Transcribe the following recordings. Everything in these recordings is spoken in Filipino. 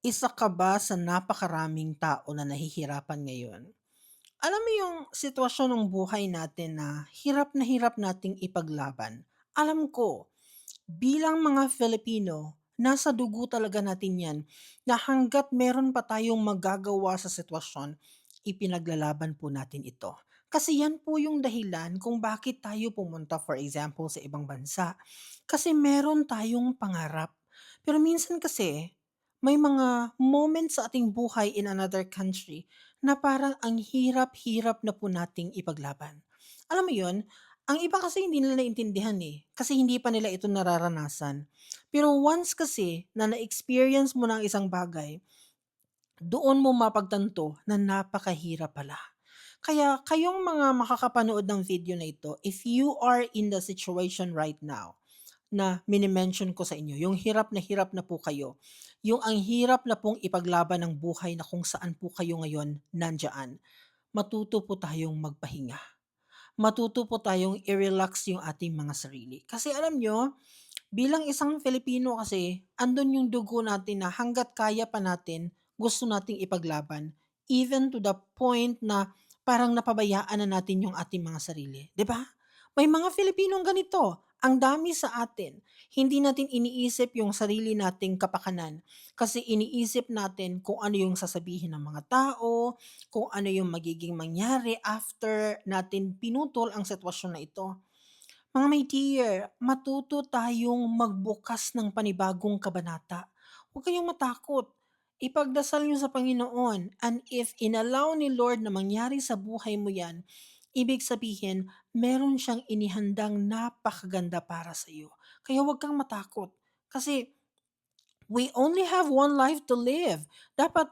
Isa ka ba sa napakaraming tao na nahihirapan ngayon? Alam mo yung sitwasyon ng buhay natin na hirap nating ipaglaban. Alam ko, bilang mga Filipino, nasa dugo talaga natin yan na hanggat meron pa tayong magagawa sa sitwasyon, ipinaglalaban po natin ito. Kasi yan po yung dahilan kung bakit tayo pumunta for example sa ibang bansa. Kasi meron tayong pangarap. Pero minsan kasi, may mga moments sa ating buhay in another country na parang ang hirap-hirap na po nating ipaglaban. Alam mo yun, ang iba kasi hindi nila naintindihan kasi hindi pa nila ito nararanasan. Pero once kasi na na-experience mo ng isang bagay, doon mo mapagtanto na napakahirap pala. Kaya kayong mga makakapanood ng video na ito, if you are in the situation right now, na mini-mention ko sa inyo, yung hirap na po kayo, yung ang hirap na pong ipaglaban ng buhay na kung saan po kayo ngayon nandiyaan, matuto po tayong magpahinga. Matuto po tayong i-relax yung ating mga sarili. Kasi alam nyo, bilang isang Filipino kasi, andun yung dugo natin na hangga't kaya pa natin, gusto nating ipaglaban. Even to the point na parang napabayaan na natin yung ating mga sarili. 'Di ba? May mga Filipinong ganito. Ang dami sa atin. Hindi natin iniisip yung sarili nating kapakanan. Kasi iniisip natin kung ano yung sasabihin ng mga tao, kung ano yung magiging mangyari after natin pinutol ang sitwasyon na ito. Mga my dear, matuto tayong magbukas ng panibagong kabanata. Huwag kayong matakot. Ipagdasal niyo sa Panginoon, and if inallow ni Lord na mangyari sa buhay mo yan, ibig sabihin, meron siyang inihandang napakaganda para sa iyo. Kaya huwag kang matakot. Kasi we only have one life to live. Dapat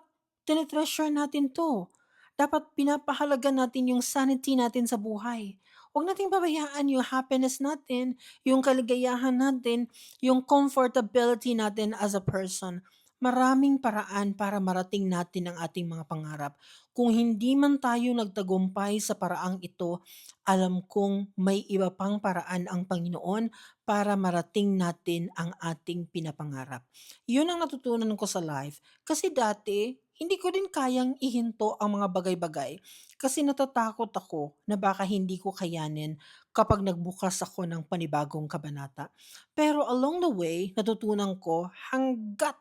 tinitreasure natin 'to. Dapat pinapahalaga natin yung sanity natin sa buhay. Huwag nating pabayaan yung happiness natin, yung kaligayahan natin, yung comfortability natin as a person. Maraming paraan para marating natin ang ating mga pangarap. Kung hindi man tayo nagtagumpay sa paraang ito, alam kong may iba pang paraan ang Panginoon para marating natin ang ating pinapangarap. Yun ang natutunan ko sa life. Kasi dati, hindi ko din kayang ihinto ang mga bagay-bagay kasi natatakot ako na baka hindi ko kayanin kapag nagbukas ako ng panibagong kabanata. Pero along the way, natutunan ko hanggat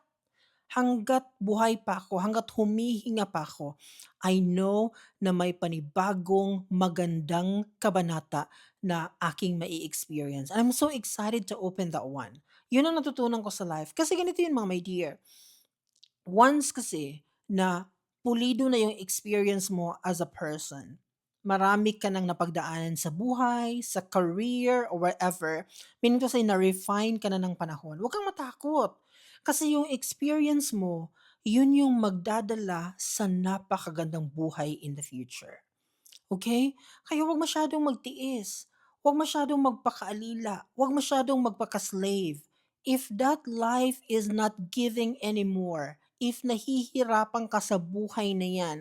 hanggat buhay pa ako, hanggat humihinga pa ako, I know na may panibagong magandang kabanata na aking mai-experience. I'm so excited to open that one. Yun ang natutunan ko sa life. Kasi ganito yun mga my dear. Once kasi na pulido na yung experience mo as a person, marami ka nang napagdaanan sa buhay, sa career, or whatever, meaning to say na-refine ka na ng panahon, huwag kang matakot. Kasi yung experience mo, yun yung magdadala sa napakagandang buhay in the future. Okay? Kaya huwag masyadong magtiis, huwag masyadong magpakaalila, huwag masyadong magpaka-slave. If that life is not giving anymore, if nahihirapan ka sa buhay na yan,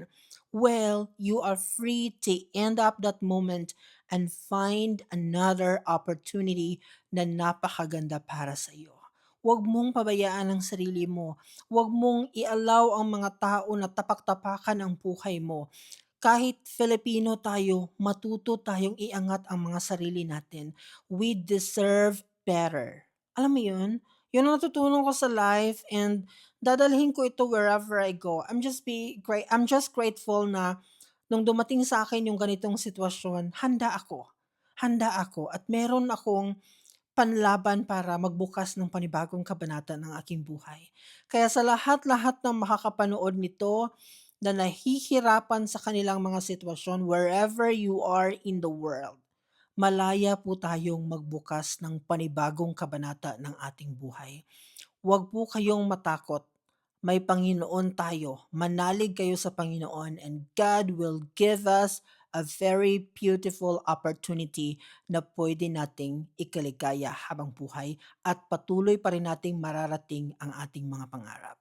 well, you are free to end up that moment and find another opportunity na napakaganda para sa iyo. Huwag mong pabayaan ang sarili mo. Huwag mong i-allow ang mga tao na tapak-tapakan ang buhay mo. Kahit Filipino tayo, matuto tayong iangat ang mga sarili natin. We deserve better. Alam mo yun? Yun ang natutunan ko sa life and dadalhin ko ito wherever I go. I'm just grateful na nung dumating sa akin yung ganitong sitwasyon, handa ako. Handa ako at meron akong panlaban para magbukas ng panibagong kabanata ng aking buhay. Kaya sa lahat-lahat ng makakapanood nito na nahihirapan sa kanilang mga sitwasyon wherever you are in the world, malaya po tayong magbukas ng panibagong kabanata ng ating buhay. Huwag po kayong matakot. May Panginoon tayo. Manalig kayo sa Panginoon and God will give us a very beautiful opportunity na pwede nating ikaligaya habang buhay at patuloy pa rin nating mararating ang ating mga pangarap.